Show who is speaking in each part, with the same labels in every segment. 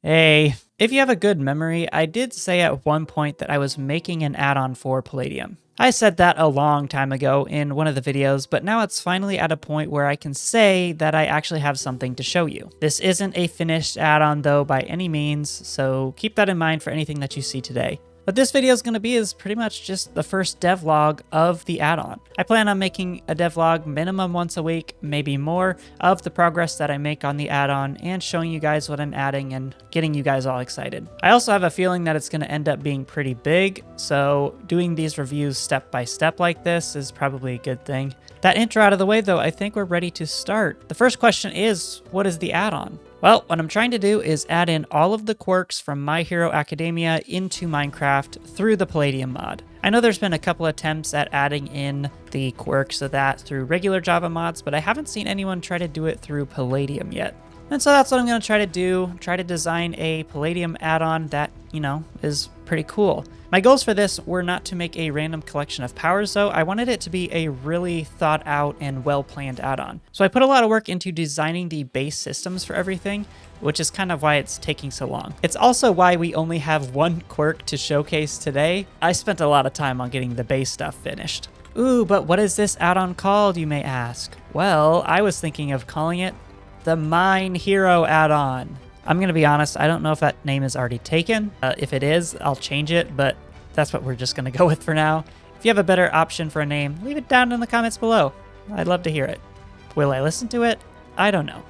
Speaker 1: Hey, if you have a good memory, I did say at one point that I was making an add-on for Palladium. I said that a long time ago in one of the videos, but now it's finally at a point where I can say that I actually have something to show you. This isn't a finished add-on though by any means, so keep that in mind for anything that you see today. What this video is going to be is pretty much just the first devlog of the add-on. I plan on making a devlog minimum once a week, maybe more, of the progress that I make on the add-on and showing you guys what I'm adding and getting you guys all excited. I also have a feeling that it's going to end up being pretty big, so doing these reviews step by step like this is probably a good thing. That intro out of the way though, I think we're ready to start. The first question is, what is the add-on? Well, what I'm trying to do is add in all of the quirks from My Hero Academia into Minecraft through the Palladium mod. I know there's been a couple attempts at adding in the quirks of that through regular Java mods, but I haven't seen anyone try to do it through Palladium yet. And so that's what I'm going to try to do, try to design a Palladium add-on that, is pretty cool. My goals for this were not to make a random collection of powers though, I wanted it to be a really thought out and well-planned add-on. So I put a lot of work into designing the base systems for everything, which is kind of why it's taking so long. It's also why we only have one quirk to showcase today. I spent a lot of time on getting the base stuff finished. Ooh, but what is this add-on called, you may ask? Well, I was thinking of calling it the Mine Hero add-on. I'm going to be honest, I don't know if that name is already taken. If it is, I'll change it, but that's what we're just going to go with for now. If you have a better option for a name, leave it down in the comments below. I'd love to hear it. Will I listen to it? I don't know.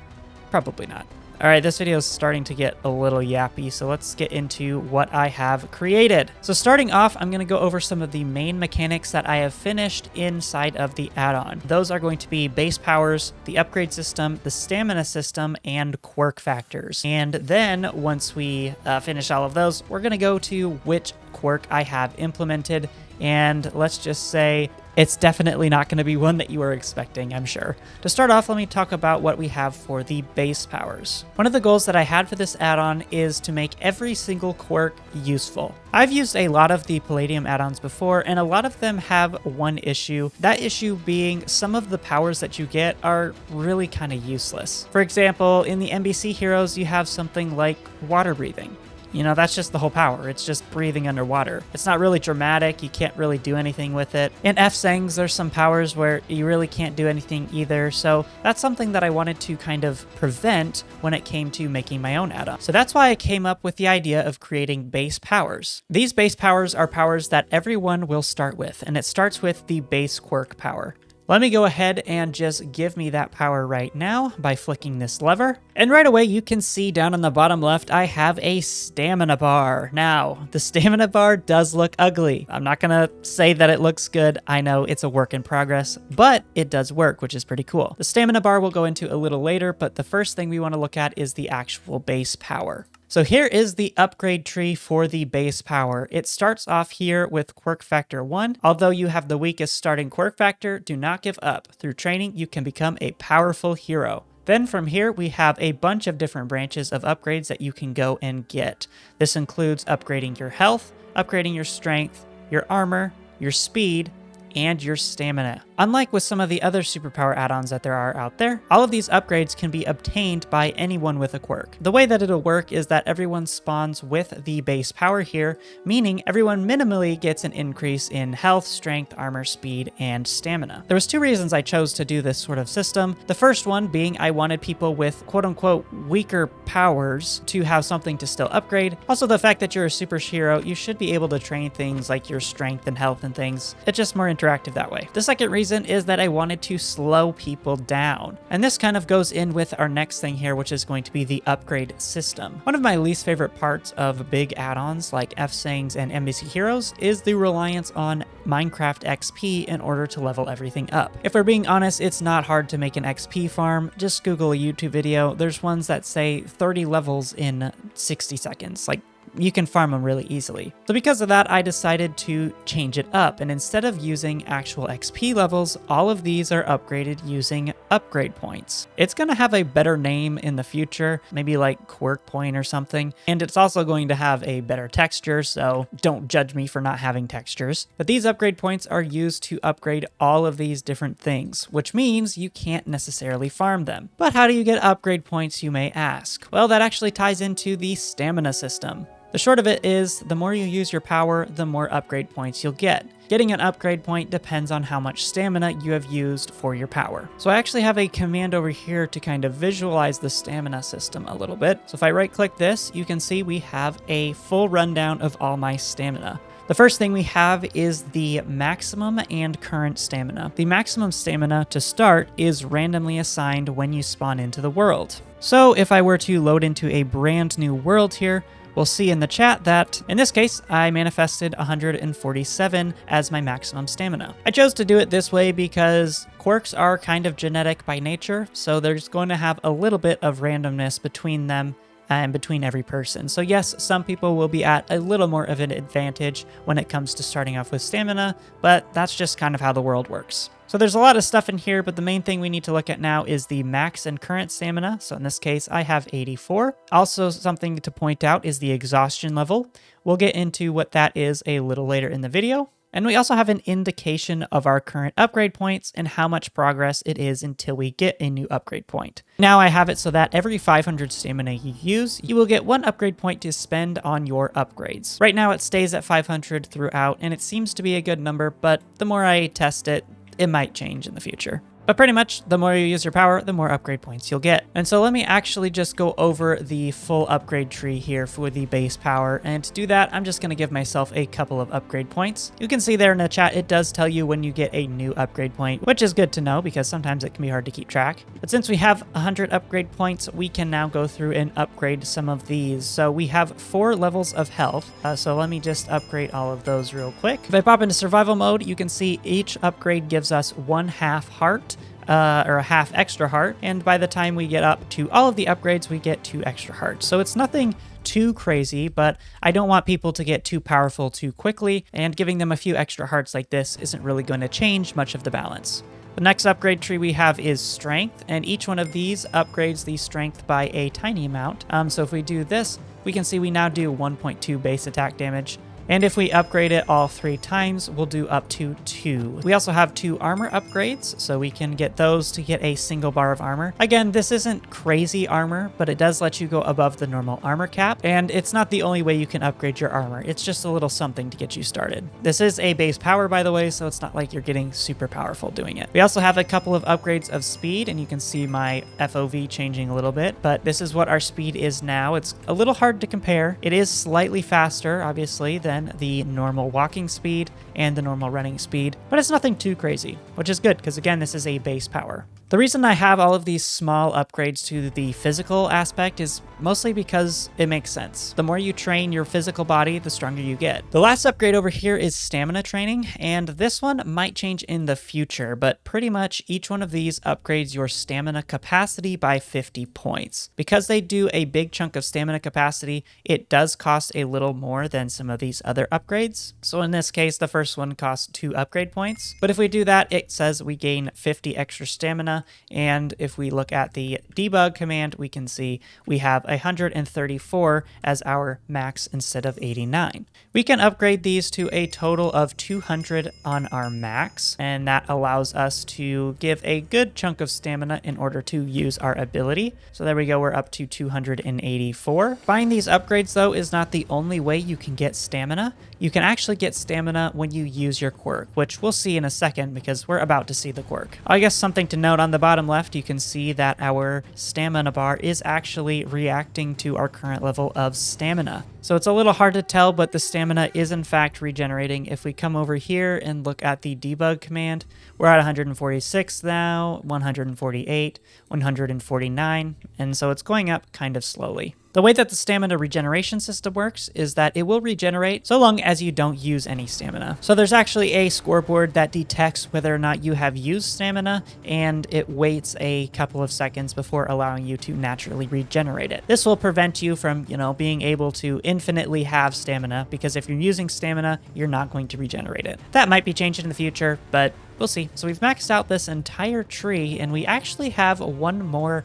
Speaker 1: Probably not. Alright, this video is starting to get a little yappy, so let's get into what I have created. So starting off, I'm going to go over some of the main mechanics that I have finished inside of the add-on. Those are going to be base powers, the upgrade system, the stamina system, and quirk factors. And then once we finish all of those, we're going to go to which quirk I have implemented. And let's just say it's definitely not going to be one that you were expecting, I'm sure. To start off, let me talk about what we have for the base powers. One of the goals that I had for this add-on is to make every single quirk useful. I've used a lot of the Palladium add-ons before, and a lot of them have one issue. That issue being some of the powers that you get are really kind of useless. For example, in the NBC heroes, you have something like water breathing. That's just the whole power. It's just breathing underwater. It's not really dramatic. You can't really do anything with it. In F-Sangs, there's some powers where you really can't do anything either. So that's something that I wanted to kind of prevent when it came to making my own add-on. So that's why I came up with the idea of creating base powers. These base powers are powers that everyone will start with, and it starts with the base quirk power. Let me go ahead and just give me that power right now by flicking this lever. And right away, you can see down on the bottom left, I have a stamina bar. Now, the stamina bar does look ugly. I'm not gonna say that it looks good. I know it's a work in progress, but it does work, which is pretty cool. The stamina bar we'll go into a little later, but the first thing we wanna look at is the actual base power. So here is the upgrade tree for the base power. It starts off here with quirk factor 1. Although you have the weakest starting quirk factor, do not give up. Through training, you can become a powerful hero. Then from here, we have a bunch of different branches of upgrades that you can go and get. This includes upgrading your health, upgrading your strength, your armor, your speed, and your stamina. Unlike with some of the other superpower add-ons that there are out there, all of these upgrades can be obtained by anyone with a quirk. The way that it'll work is that everyone spawns with the base power here, meaning everyone minimally gets an increase in health, strength, armor, speed, and stamina. There was two reasons I chose to do this sort of system. The first one being I wanted people with quote-unquote weaker powers to have something to still upgrade. Also, the fact that you're a superhero, you should be able to train things like your strength and health and things. It's just more interactive that way. The second reason is that I wanted to slow people down. And this kind of goes in with our next thing here, which is going to be the upgrade system. One of my least favorite parts of big add-ons like F-Sangs and NBC Heroes is the reliance on Minecraft XP in order to level everything up. If we're being honest, it's not hard to make an XP farm. Just Google a YouTube video. There's ones that say 30 levels in 60 seconds. Like, you can farm them really easily. So because of that, I decided to change it up, and instead of using actual XP levels, all of these are upgraded using upgrade points. It's going to have a better name in the future, maybe like quirk point or something, and it's also going to have a better texture, so don't judge me for not having textures. But these upgrade points are used to upgrade all of these different things, which means you can't necessarily farm them. But how do you get upgrade points, you may ask? Well, that actually ties into the stamina system. The short of it is, the more you use your power, the more upgrade points you'll get. Getting an upgrade point depends on how much stamina you have used for your power. So I actually have a command over here to kind of visualize the stamina system a little bit. So if I right click this, you can see we have a full rundown of all my stamina. The first thing we have is the maximum and current stamina. The maximum stamina to start is randomly assigned when you spawn into the world. So if I were to load into a brand new world here, we'll see in the chat that, in this case, I manifested 147 as my maximum stamina. I chose to do it this way because quirks are kind of genetic by nature, so there's going to have a little bit of randomness between them and between every person. So yes, some people will be at a little more of an advantage when it comes to starting off with stamina, but that's just kind of how the world works. So there's a lot of stuff in here, but the main thing we need to look at now is the max and current stamina. So in this case, I have 84. Also, something to point out is the exhaustion level. We'll get into what that is a little later in the video. And we also have an indication of our current upgrade points and how much progress it is until we get a new upgrade point. Now I have it so that every 500 stamina you use, you will get 1 upgrade point to spend on your upgrades. Right now it stays at 500 throughout, and it seems to be a good number, but the more I test it, it might change in the future. But pretty much, the more you use your power, the more upgrade points you'll get. And so let me actually just go over the full upgrade tree here for the base power. And to do that, I'm just going to give myself a couple of upgrade points. You can see there in the chat, it does tell you when you get a new upgrade point, which is good to know because sometimes it can be hard to keep track. But since we have 100 upgrade points, we can now go through and upgrade some of these. So we have 4 levels of health. So let me just upgrade all of those real quick. If I pop into survival mode, you can see each upgrade gives us 1/2 heart. Or a half extra heart, and by the time we get up to all of the upgrades, we get 2 extra hearts. So it's nothing too crazy, but I don't want people to get too powerful too quickly, and giving them a few extra hearts like this isn't really going to change much of the balance. The next upgrade tree we have is strength, and each one of these upgrades the strength by a tiny amount. So if we do this, we can see we now do 1.2 base attack damage. And if we upgrade it all 3 times, we'll do up to 2. We also have 2 armor upgrades, so we can get those to get a single bar of armor. Again, this isn't crazy armor, but it does let you go above the normal armor cap, and it's not the only way you can upgrade your armor. It's just a little something to get you started. This is a base power, by the way, so it's not like you're getting super powerful doing it. We also have a couple of upgrades of speed, and you can see my FOV changing a little bit, but this is what our speed is now. It's a little hard to compare. It is slightly faster, obviously, than the normal walking speed and the normal running speed, but it's nothing too crazy, which is good because again, this is a base power. The reason I have all of these small upgrades to the physical aspect is mostly because it makes sense. The more you train your physical body, the stronger you get. The last upgrade over here is stamina training, and this one might change in the future, but pretty much each one of these upgrades your stamina capacity by 50 points. Because they do a big chunk of stamina capacity, it does cost a little more than some of these other upgrades. So in this case, the first one costs 2 upgrade points, but if we do that, it says we gain 50 extra stamina. And if we look at the debug command, we can see we have 134 as our max instead of 89. We can upgrade these to a total of 200 on our max, and that allows us to give a good chunk of stamina in order to use our ability. So there we go, we're up to 284. Buying these upgrades though is not the only way you can get stamina. You can actually get stamina when you use your quirk, which we'll see in a second because we're about to see the quirk. I guess something to note on the bottom left, you can see that our stamina bar is actually reacting to our current level of stamina. So it's a little hard to tell, but the stamina is in fact regenerating. If we come over here and look at the debug command, we're at 146 now, 148, 149, and so it's going up kind of slowly. The way that the stamina regeneration system works is that it will regenerate so long as you don't use any stamina. So there's actually a scoreboard that detects whether or not you have used stamina, and it waits a couple of seconds before allowing you to naturally regenerate it. This will prevent you from, being able to infinitely have stamina, because if you're using stamina, you're not going to regenerate it. That might be changed in the future, but we'll see. So we've maxed out this entire tree, and we actually have one more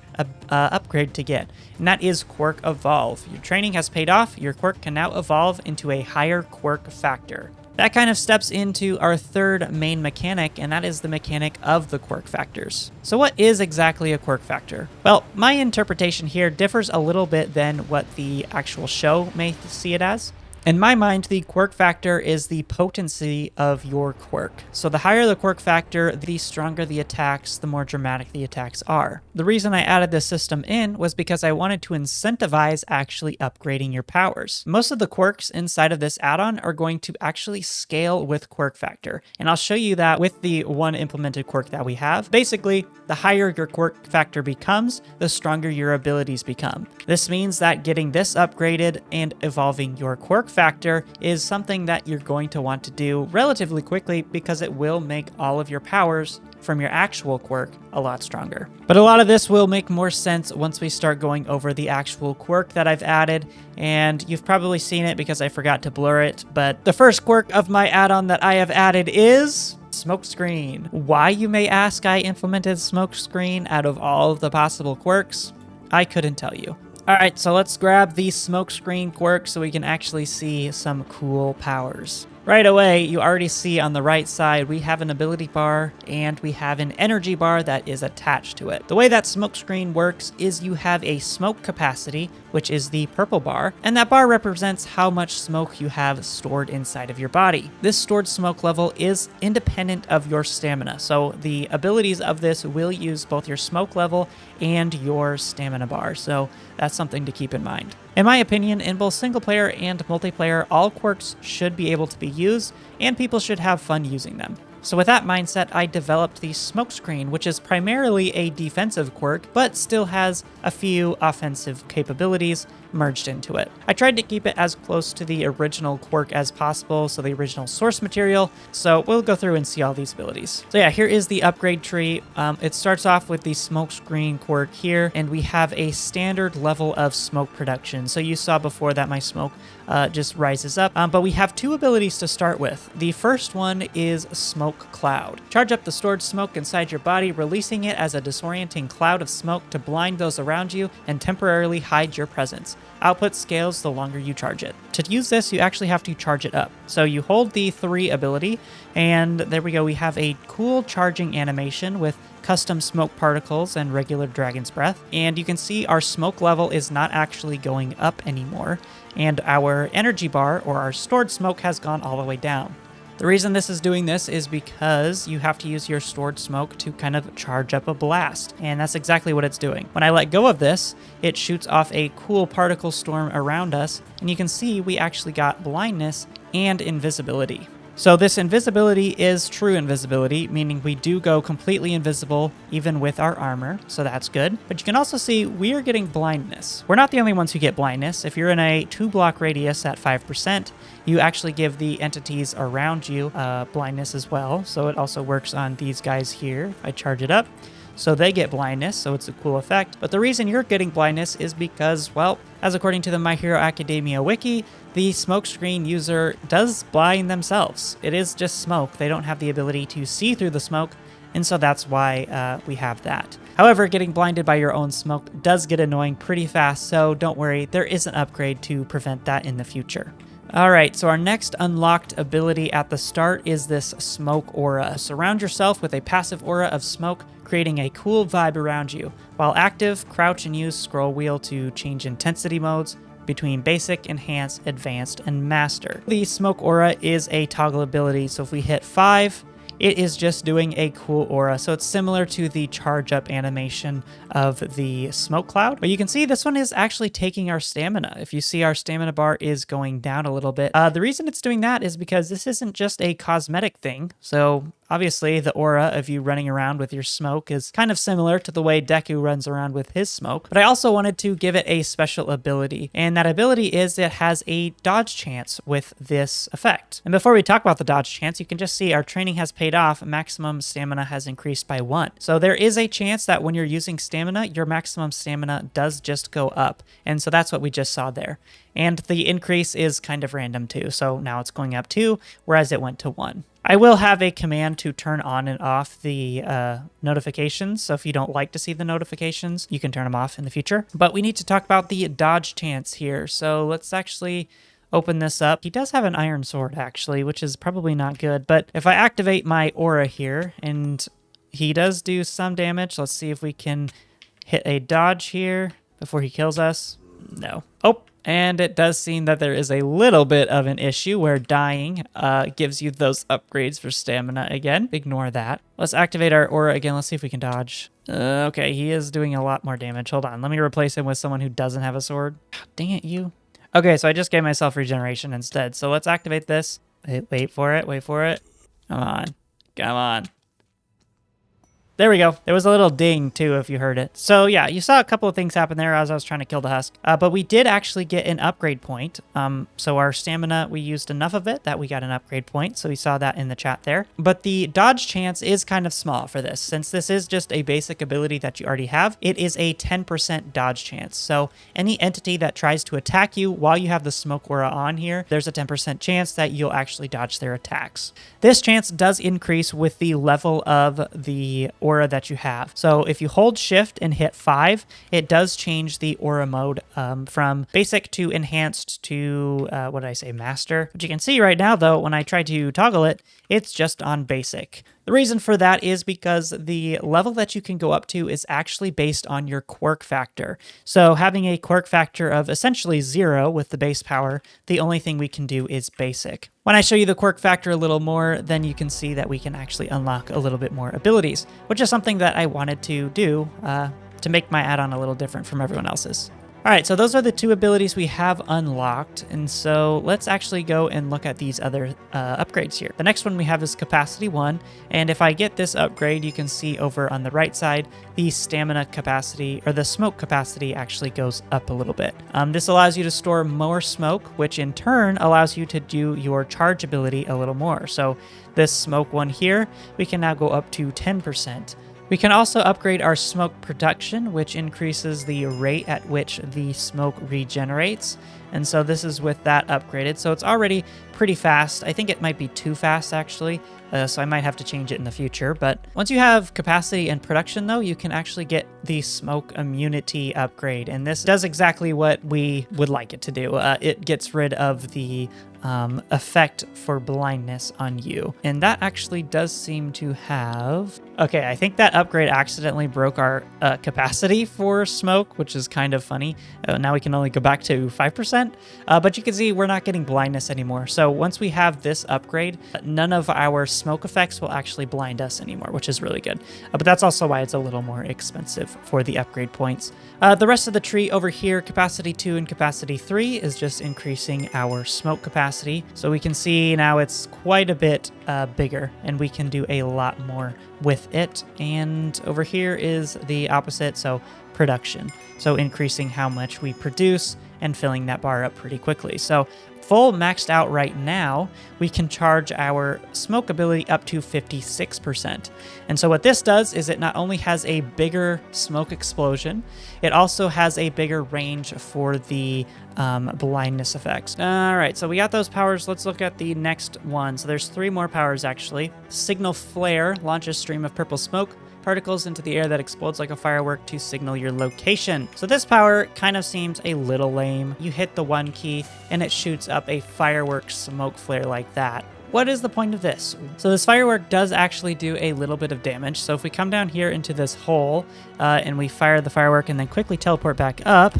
Speaker 1: upgrade to get, and that is Quirk Evolve. Your training has paid off. Your quirk can now evolve into a higher quirk factor. That kind of steps into our third main mechanic, and that is the mechanic of the quirk factors. So what is exactly a quirk factor? Well, my interpretation here differs a little bit than what the actual show may see it as. In my mind, the quirk factor is the potency of your quirk. So the higher the quirk factor, the stronger the attacks, the more dramatic the attacks are. The reason I added this system in was because I wanted to incentivize actually upgrading your powers. Most of the quirks inside of this add-on are going to actually scale with quirk factor, and I'll show you that with the one implemented quirk that we have. Basically, the higher your quirk factor becomes, the stronger your abilities become. This means that getting this upgraded and evolving your quirk factor is something that you're going to want to do relatively quickly, because it will make all of your powers from your actual quirk a lot stronger. But a lot of this will make more sense once we start going over the actual quirk that I've added, and you've probably seen it because I forgot to blur it, but the first quirk of my add-on that I have added is Smokescreen. Why, you may ask, I implemented Smokescreen out of all of the possible quirks? I couldn't tell you. Alright, so let's grab the Smokescreen quirk so we can actually see some cool powers. Right away, you already see on the right side, we have an ability bar and we have an energy bar that is attached to it. The way that Smokescreen works is you have a smoke capacity, which is the purple bar, and that bar represents how much smoke you have stored inside of your body. This stored smoke level is independent of your stamina, so the abilities of this will use both your smoke level and your stamina bar, so that's something to keep in mind. In my opinion, in both single player and multiplayer, all quirks should be able to be used, and people should have fun using them. So with that mindset, I developed the Smokescreen, which is primarily a defensive quirk, but still has a few offensive capabilities merged into it. I tried to keep it as close to the original quirk as possible, so the original source material, so we'll go through and see all these abilities. So yeah, here is the upgrade tree. It starts off with the Smokescreen quirk here, and we have a standard level of smoke production. So you saw before that my smoke just rises up, but we have two abilities to start with. The first one is Smoke Cloud. Charge up the stored smoke inside your body, releasing it as a disorienting cloud of smoke to blind those around you and temporarily hide your presence. Output scales the longer you charge it. To use this, you actually have to charge it up. So you hold the 3 ability, and there we go. We have a cool charging animation with custom smoke particles and regular dragon's breath. And you can see our smoke level is not actually going up anymore, and our energy bar, or our stored smoke, has gone all the way down. The reason this is doing this is because you have to use your stored smoke to kind of charge up a blast, and that's exactly what it's doing. When I let go of this, it shoots off a cool particle storm around us, and you can see we actually got blindness and invisibility. So this invisibility is true invisibility, meaning we do go completely invisible even with our armor, so that's good. But you can also see we are getting blindness. We're not the only ones who get blindness. If you're in a 2-block radius at 5%, you actually give the entities around you blindness as well. So it also works on these guys here. If I charge it up, so they get blindness, so it's a cool effect. But the reason you're getting blindness is because, well, as according to the My Hero Academia wiki, the Smokescreen user does blind themselves. It is just smoke. They don't have the ability to see through the smoke, and so that's why we have that. However, getting blinded by your own smoke does get annoying pretty fast, so don't worry, there is an upgrade to prevent that in the future. Alright, so our next unlocked ability at the start is this Smoke Aura. Surround yourself with a passive aura of smoke, creating a cool vibe around you. While active, crouch and use scroll wheel to change intensity modes between basic, enhanced, advanced, and master. The Smoke Aura is a toggle ability, so if we hit 5, it is just doing a cool aura. So it's similar to the charge up animation of the smoke cloud, but you can see this one is actually taking our stamina. If you see, our stamina bar is going down a little bit. The reason it's doing that is because this isn't just a cosmetic thing. So Obviously, the aura of you running around with your smoke is kind of similar to the way Deku runs around with his smoke, but I also wanted to give it a special ability, and that ability is it has a dodge chance with this effect. And before we talk about the dodge chance, you can just see our training has paid off. Maximum stamina has increased by 1. So there is a chance that when you're using stamina, your maximum stamina does just go up. And so that's what we just saw there. And the increase is kind of random too. So now it's going up 2, whereas it went to 1. I will have a command to turn on and off the notifications. So if you don't like to see the notifications, you can turn them off in the future. But we need to talk about the dodge chance here. So let's actually open this up. He does have an iron sword actually, which is probably not good. But if I activate my aura here, and he does do some damage. Let's see if we can hit a dodge here before he kills us. No. Oh. And it does seem that there is a little bit of an issue where dying gives you those upgrades for stamina again. Ignore that. Let's activate our aura again. Let's see if we can dodge. Okay, he is doing a lot more damage. Hold on. Let me replace him with someone who doesn't have a sword. Dang it, you. Okay, so I just gave myself regeneration instead. So let's activate this. Wait for it. Wait for it. Come on. Come on. There we go. There was a little ding, too, if you heard it. So, yeah, you saw a couple of things happen there as I was trying to kill the husk. But we did actually get an upgrade point. So our stamina, we used enough of it that we got an upgrade point. So we saw that in the chat there. But the dodge chance is kind of small for this. Since this is just a basic ability that you already have, it is a 10% dodge chance. So any entity that tries to attack you while you have the smoke aura on here, there's a 10% chance that you'll actually dodge their attacks. This chance does increase with the level of the aura that you have. So if you hold shift and hit 5, it does change the aura mode from basic to enhanced to, what did I say, master? But you can see right now, though, when I try to toggle it, it's just on basic. The reason for that is because the level that you can go up to is actually based on your quirk factor. So having a quirk factor of essentially 0 with the base power, the only thing we can do is basic. When I show you the quirk factor a little more, then you can see that we can actually unlock a little bit more abilities, which is something that I wanted to do to make my add-on a little different from everyone else's. All right, so those are the 2 abilities we have unlocked, and so let's actually go and look at these other upgrades here. The next one we have is Capacity 1, and if I get this upgrade, you can see over on the right side, the stamina capacity, or the smoke capacity actually goes up a little bit. This allows you to store more smoke, which in turn allows you to do your charge ability a little more. So this smoke one here, we can now go up to 10%. We can also upgrade our smoke production, which increases the rate at which the smoke regenerates. And so this is with that upgraded. So it's already pretty fast. I think it might be too fast, actually. So I might have to change it in the future. But once you have capacity and production, though, you can actually get the smoke immunity upgrade. And this does exactly what we would like it to do. It gets rid of the effect for blindness on you. And that actually does seem to have... Okay, I think that upgrade accidentally broke our capacity for smoke, which is kind of funny. Now we can only go back to 5%. But you can see we're not getting blindness anymore. So once we have this upgrade, none of our smoke effects will actually blind us anymore, which is really good. But that's also why it's a little more expensive for the upgrade points. The rest of the tree over here, capacity 2 and capacity 3, is just increasing our smoke capacity. So we can see now it's quite a bit bigger, and we can do a lot more with it. And over here is the opposite, so production. So increasing how much we produce and filling that bar up pretty quickly. So full maxed out right now, we can charge our smoke ability up to 56%. And so what this does is it not only has a bigger smoke explosion, it also has a bigger range for the blindness effects. All right, so we got those powers. Let's look at the next one. So there's 3 more powers, actually. Signal Flare launches stream of purple smoke particles into the air that explodes like a firework to signal your location. So this power kind of seems a little lame. You hit the 1 key and it shoots up a firework smoke flare like that. What is the point of this? So this firework does actually do a little bit of damage. So if we come down here into this hole and we fire the firework and then quickly teleport back up,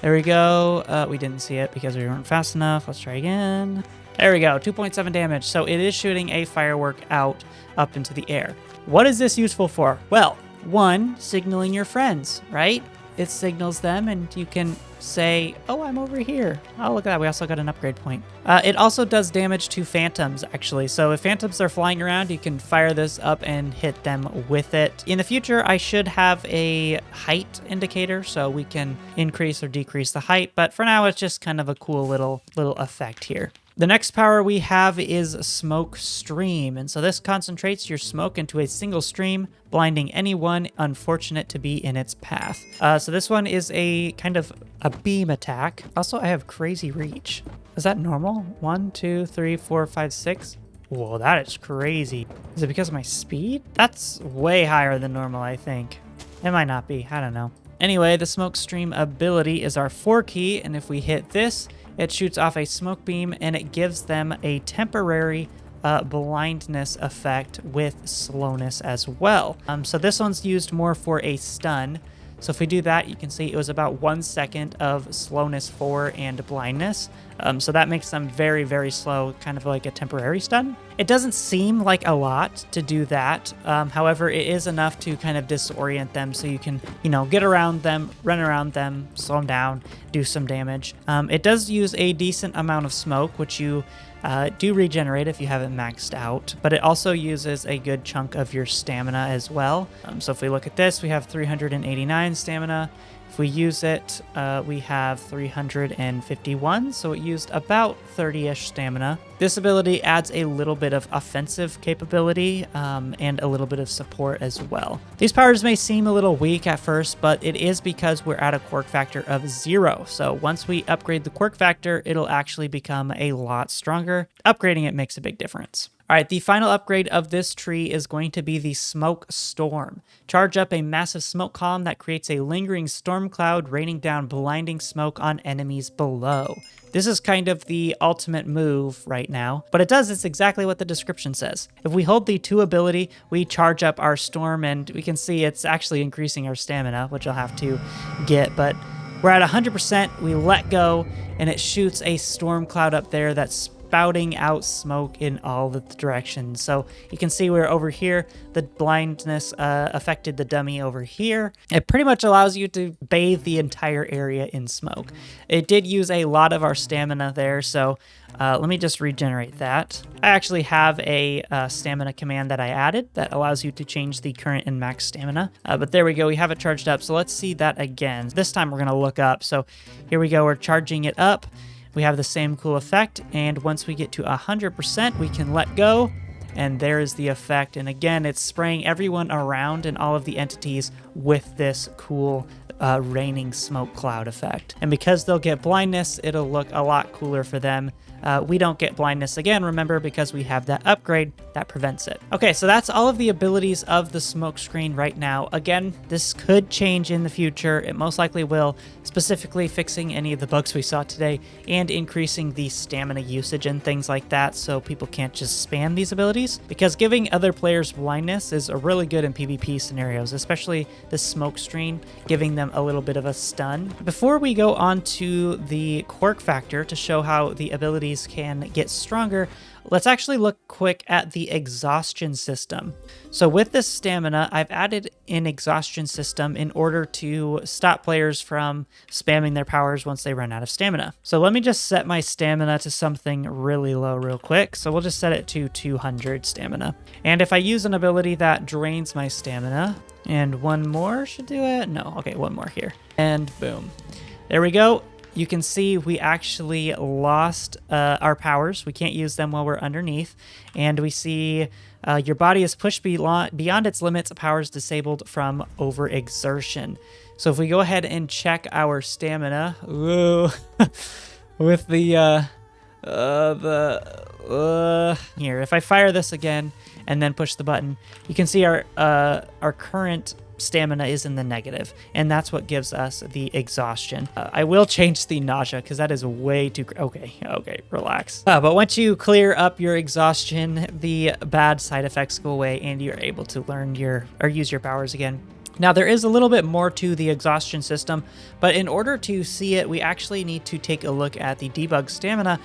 Speaker 1: there we go. We didn't see it because we weren't fast enough. Let's try again. There we go, 2.7 damage. So it is shooting a firework out up into the air. What is this useful for? Well, 1, signaling your friends, right? It signals them and you can say, oh, I'm over here. Oh, look at that. We also got an upgrade point. It also does damage to phantoms, actually. So if phantoms are flying around, you can fire this up and hit them with it. In the future, I should have a height indicator so we can increase or decrease the height. But for now, it's just kind of a cool little effect here. The next power we have is Smokescreen, and so this concentrates your smoke into a single stream, blinding anyone unfortunate to be in its path. So this one is a kind of a beam attack. Also, I have crazy reach. Is that normal? 1, 2, 3, 4, 5, 6. Whoa, that is crazy. Is it because of my speed? That's way higher than normal, I think. It might not be. I don't know. Anyway, the Smokescreen ability is our 4 key, and if we hit this, it shoots off a smoke beam and it gives them a temporary blindness effect with slowness as well. So this one's used more for a stun. So if we do that, you can see it was about 1 second of slowness 4 and blindness. So that makes them very, very slow, kind of like a temporary stun. It doesn't seem like a lot to do that. However, it is enough to kind of disorient them so you can, get around them, run around them, slow them down, do some damage. It does use a decent amount of smoke, which you do regenerate if you have it maxed out, but it also uses a good chunk of your stamina as well. So if we look at this, we have 389 stamina. If we use it, we have 351, so it used about 30-ish stamina. This ability adds a little bit of offensive capability and a little bit of support as well. These powers may seem a little weak at first, but it is because we're at a quirk factor of 0. So once we upgrade the quirk factor, it'll actually become a lot stronger. Upgrading it makes a big difference. All right, the final upgrade of this tree is going to be the Smoke Storm. Charge up a massive smoke column that creates a lingering storm cloud, raining down blinding smoke on enemies below. This is kind of the ultimate move right now, but it's exactly what the description says. If we hold the 2 ability, we charge up our storm, and we can see it's actually increasing our stamina, which I'll have to get, but we're at 100%, we let go, and it shoots a storm cloud up there that's spouting out smoke in all the directions. So you can see we're over here. The blindness affected the dummy over here. It pretty much allows you to bathe the entire area in smoke. It did use a lot of our stamina there, so let me just regenerate that. I actually have a stamina command that I added that allows you to change the current and max stamina. But there we go, we have it charged up. So let's see that again. This time we're gonna look up. So here we go, we're charging it up. We have the same cool effect, and once we get to 100%, we can let go, and there's the effect. And again, it's spraying everyone around and all of the entities with this cool raining smoke cloud effect. And because they'll get blindness, it'll look a lot cooler for them. We don't get blindness again, remember, because we have that upgrade that prevents it. Okay, so that's all of the abilities of the Smokescreen right now. Again, this could change in the future. It most likely will, specifically fixing any of the bugs we saw today and increasing the stamina usage and things like that so people can't just spam these abilities. Because giving other players blindness is really good in PvP scenarios, especially the Smokescreen, giving them a little bit of a stun. Before we go on to the quirk factor to show how the abilities can get stronger, let's actually look quick at the exhaustion system. So with this stamina, I've added an exhaustion system in order to stop players from spamming their powers once they run out of stamina. So let me just set my stamina to something really low real quick. So we'll just set it to 200 stamina. And if I use an ability that drains my stamina, and one more should do it. No, okay, one more here. And boom. There we go. You can see we actually lost our powers. We can't use them while we're underneath. And we see your body is pushed beyond its limits, powers disabled from overexertion. So if we go ahead and check our stamina, ooh, with the here, if I fire this again and then push the button, you can see our current stamina is in the negative, and that's what gives us the exhaustion. I will change the nausea because that is way too okay, relax. But once you clear up your exhaustion, the bad side effects go away and you're able to learn use your powers again. Now, there is a little bit more to the exhaustion system, but in order to see it, we actually need to take a look at the debug stamina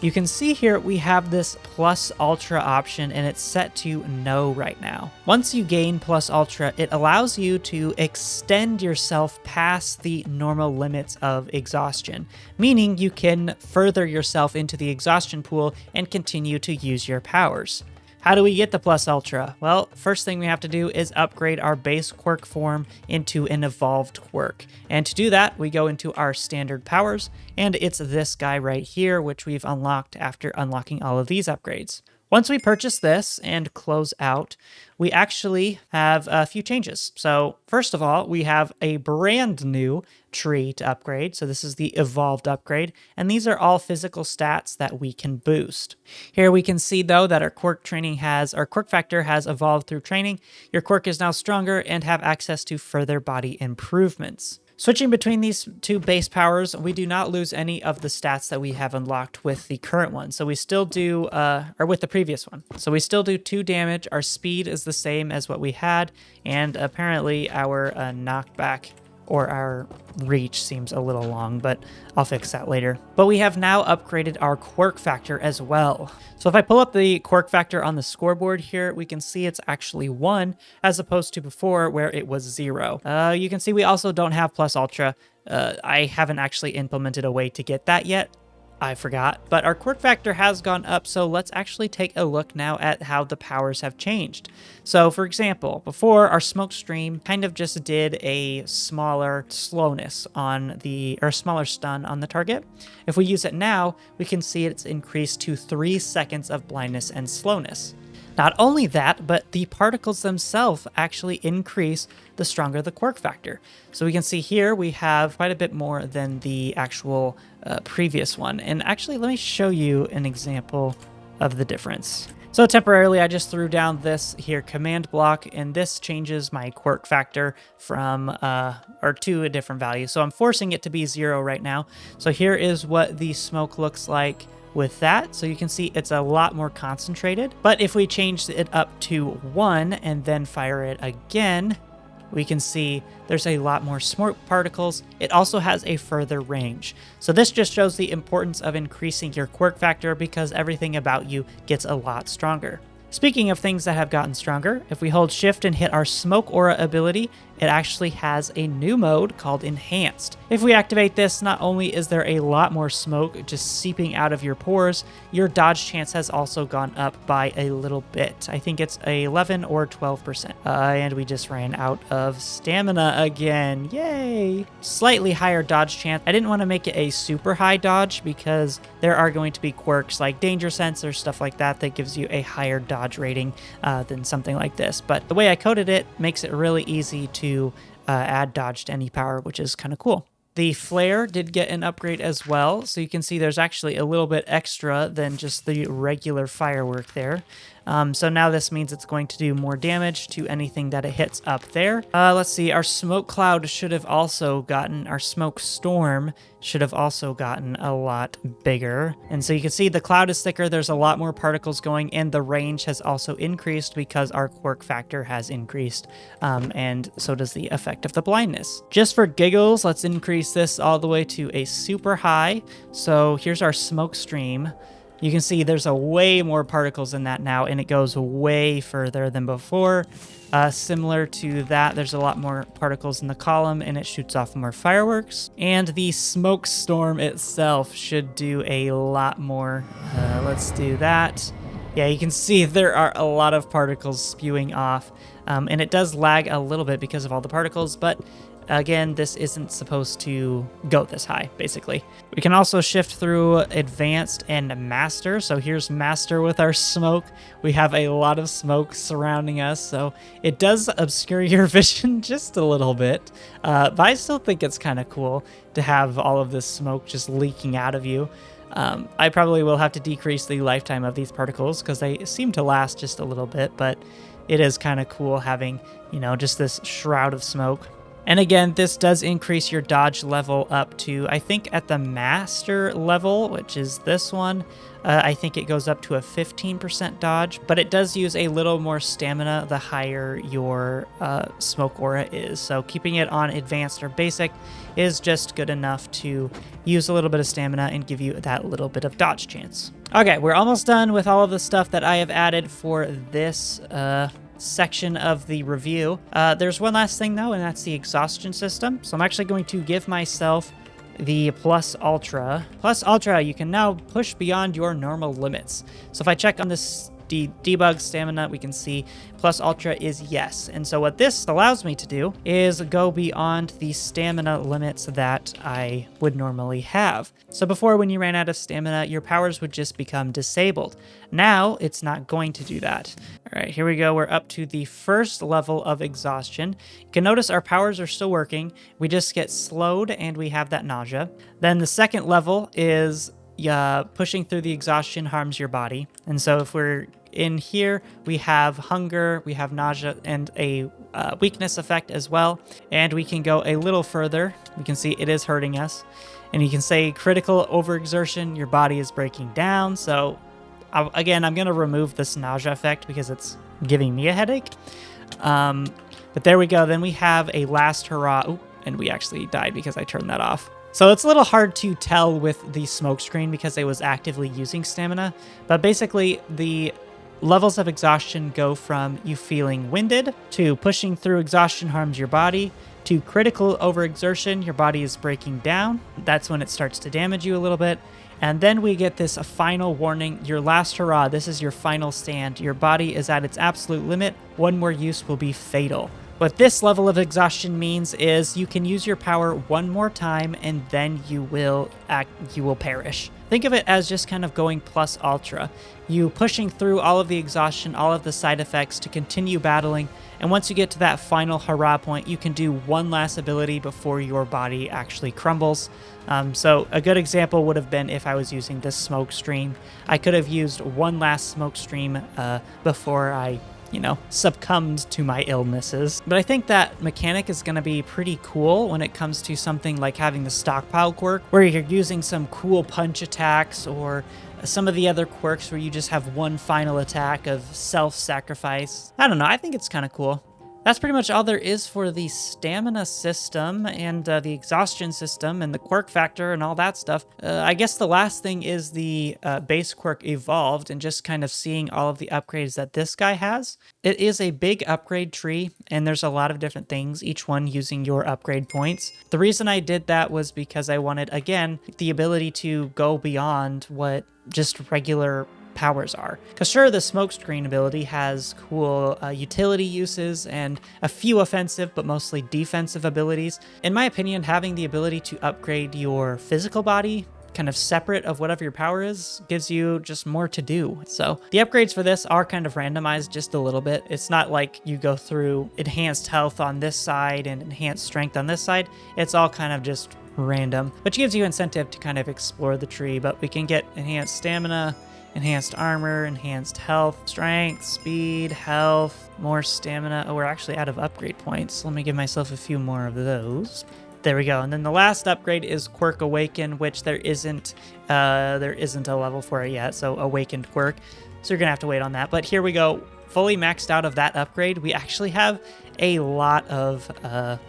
Speaker 1: You can see here we have this plus ultra option and it's set to no right now. Once you gain plus ultra, it allows you to extend yourself past the normal limits of exhaustion, meaning you can further yourself into the exhaustion pool and continue to use your powers. How do we get the plus ultra? Well, first thing we have to do is upgrade our base quirk form into an evolved quirk. And to do that, we go into our standard powers, and it's this guy right here, which we've unlocked after unlocking all of these upgrades. Once we purchase this and close out, we actually have a few changes. So first of all, we have a brand new tree to upgrade. So this is the evolved upgrade, and these are all physical stats that we can boost. Here we can see though that our quirk factor has evolved through training. Your quirk is now stronger and have access to further body improvements. Switching between these two base powers, we do not lose any of the stats that we have unlocked with the current one. So we still do, or with the previous one. So we still do 2 damage. Our speed is the same as what we had. And apparently our knockback or our reach seems a little long, but I'll fix that later. But we have now upgraded our quirk factor as well. So if I pull up the quirk factor on the scoreboard here, we can see it's actually 1 as opposed to before where it was 0. You can see we also don't have plus ultra. I haven't actually implemented a way to get that yet. I forgot, but our quirk factor has gone up, so let's actually take a look now at how the powers have changed. So for example, before our Smokescreen kind of just did a smaller slowness on the, or smaller stun on the target. If we use it now, we can see it's increased to 3 seconds of blindness and slowness. Not only that, but the particles themselves actually increase the stronger the quirk factor. So we can see here we have quite a bit more than the actual previous one. And actually, let me show you an example of the difference. So temporarily, I just threw down this here command block, and this changes my quirk factor from, or to a different value. So I'm forcing it to be 0 right now. So here is what the smoke looks like with that. So you can see it's a lot more concentrated. But if we change it up to 1 and then fire it again, we can see there's a lot more smoke particles. It also has a further range. So this just shows the importance of increasing your quirk factor because everything about you gets a lot stronger. Speaking of things that have gotten stronger, if we hold shift and hit our smoke aura ability, it actually has a new mode called Enhanced. If we activate this, not only is there a lot more smoke just seeping out of your pores, your dodge chance has also gone up by a little bit. I think it's 11 or 12%. And we just ran out of stamina again. Yay! Slightly higher dodge chance. I didn't want to make it a super high dodge because there are going to be quirks like Danger Sense or stuff like that that gives you a higher dodge rating than something like this. But the way I coded it makes it really easy to add dodge to any power, which is kind of cool. The flare did get an upgrade as well, so you can see there's actually a little bit extra than just the regular firework there. So now this means it's going to do more damage to anything that it hits up there. Let's see, our smoke cloud should have also gotten, our smoke storm should have also gotten a lot bigger. And so you can see the cloud is thicker, there's a lot more particles going, and the range has also increased because our quirk factor has increased, and so does the effect of the blindness. Just for giggles, let's increase this all the way to a super high. So here's our smoke stream. You can see there's a way more particles in that now, and it goes way further than before. Similar to that, there's a lot more particles in the column, and it shoots off more fireworks. And the smoke storm itself should do a lot more. Let's do that. Yeah, you can see there are a lot of particles spewing off, and it does lag a little bit because of all the particles, but again, this isn't supposed to go this high, basically. We can also shift through Advanced and Master. So here's Master with our smoke. We have a lot of smoke surrounding us, so it does obscure your vision just a little bit. But I still think it's kind of cool to have all of this smoke just leaking out of you. I probably will have to decrease the lifetime of these particles because they seem to last just a little bit, but it is kind of cool having, you know, just this shroud of smoke. And again, this does increase your dodge level up to, I think at the master level, which is this one, I think it goes up to a 15% dodge, but it does use a little more stamina the higher your smoke aura is. So keeping it on advanced or basic is just good enough to use a little bit of stamina and give you that little bit of dodge chance. Okay, we're almost done with all of the stuff that I have added for this section of the review. There's one last thing though, and that's the exhaustion system. So I'm actually going to give myself the Plus Ultra. Plus Ultra, you can now push beyond your normal limits. So if I check on this debug stamina, we can see Plus Ultra is yes. And so what this allows me to do is go beyond the stamina limits that I would normally have. So before, when you ran out of stamina, your powers would just become disabled. Now it's not going to do that. All right, here we go. We're up to the first level of exhaustion. You can notice our powers are still working. We just get slowed and we have that nausea. Then the second level is pushing through the exhaustion harms your body. And so if we're in here, we have hunger, we have nausea, and a weakness effect as well. And we can go a little further. We can see it is hurting us. And you can say critical overexertion, your body is breaking down. So again, I'm going to remove this nausea effect because it's giving me a headache. But there we go. Then we have a last hurrah. Ooh, and we actually died because I turned that off. So it's a little hard to tell with the smoke screen because I was actively using stamina. But basically, the levels of exhaustion go from you feeling winded to pushing through exhaustion harms your body to critical overexertion, your body is breaking down. That's when it starts to damage you a little bit. And then we get this final warning, your last hurrah, this is your final stand. Your body is at its absolute limit. One more use will be fatal. What this level of exhaustion means is you can use your power one more time and then you will perish. Think of it as just kind of going plus ultra. You pushing through all of the exhaustion, all of the side effects to continue battling. And once you get to that final hurrah point, you can do one last ability before your body actually crumbles. So a good example would have been if I was using this smoke stream. I could have used one last smoke stream before I succumbed to my illnesses. But I think that mechanic is going to be pretty cool when it comes to something like having the stockpile quirk, where you're using some cool punch attacks or some of the other quirks where you just have one final attack of self-sacrifice. I don't know, I think it's kind of cool. That's pretty much all there is for the stamina system and the exhaustion system and the quirk factor and all that stuff. I guess the last thing is the base quirk evolved and just kind of seeing all of the upgrades that this guy has. It is a big upgrade tree and there's a lot of different things, each one using your upgrade points. The reason I did that was because I wanted, again, the ability to go beyond what just regular powers are. Because sure, the Smokescreen ability has cool utility uses and a few offensive but mostly defensive abilities. In my opinion, having the ability to upgrade your physical body kind of separate of whatever your power is gives you just more to do. So the upgrades for this are kind of randomized just a little bit. It's not like you go through enhanced health on this side and enhanced strength on this side. It's all kind of just random, which gives you incentive to kind of explore the tree. But we can get enhanced stamina, enhanced armor, enhanced health, strength, speed, health, more stamina. Oh, we're actually out of upgrade points. Let me give myself a few more of those. There we go. And then the last upgrade is Quirk Awaken, which there isn't a level for it yet. So Awakened Quirk. So you're gonna have to wait on that. But here we go. Fully maxed out of that upgrade. We actually have a lot of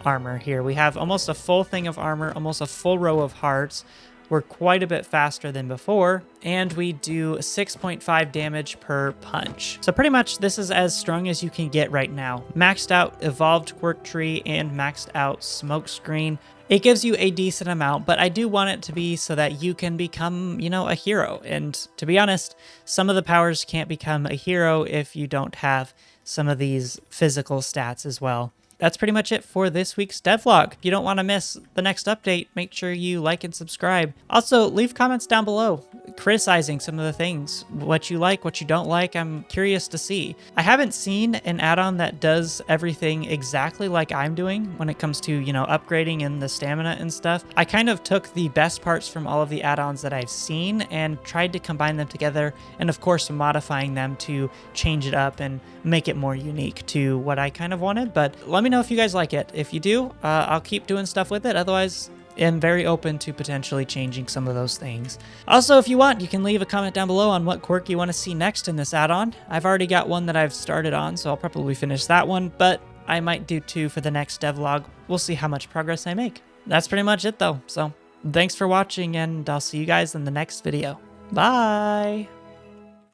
Speaker 1: armor here. We have almost a full thing of armor, almost a full row of hearts. We're quite a bit faster than before, and we do 6.5 damage per punch. So pretty much this is as strong as you can get right now. Maxed out Evolved Quirk Tree and maxed out Smokescreen. It gives you a decent amount, but I do want it to be so that you can become, a hero. And to be honest, some of the powers can't become a hero if you don't have some of these physical stats as well. That's pretty much it for this week's devlog. If you don't want to miss the next update, make sure you like and subscribe. Also, leave comments down below criticizing some of the things, what you like, what you don't like. I'm curious to see. I haven't seen an add-on that does everything exactly like I'm doing when it comes to, upgrading and the stamina and stuff. I kind of took the best parts from all of the add-ons that I've seen and tried to combine them together, and of course modifying them to change it up and make it more unique to what I kind of wanted. But let me know know if you guys like it. If you do, I'll keep doing stuff with it. Otherwise, I'm very open to potentially changing some of those things. Also, if you want, you can leave a comment down below on what quirk you want to see next in this add-on. I've already got one that I've started on, so I'll probably finish that one, but I might do 2 for the next devlog. We'll see how much progress I make. That's pretty much it though, so thanks for watching, and I'll see you guys in the next video. Bye!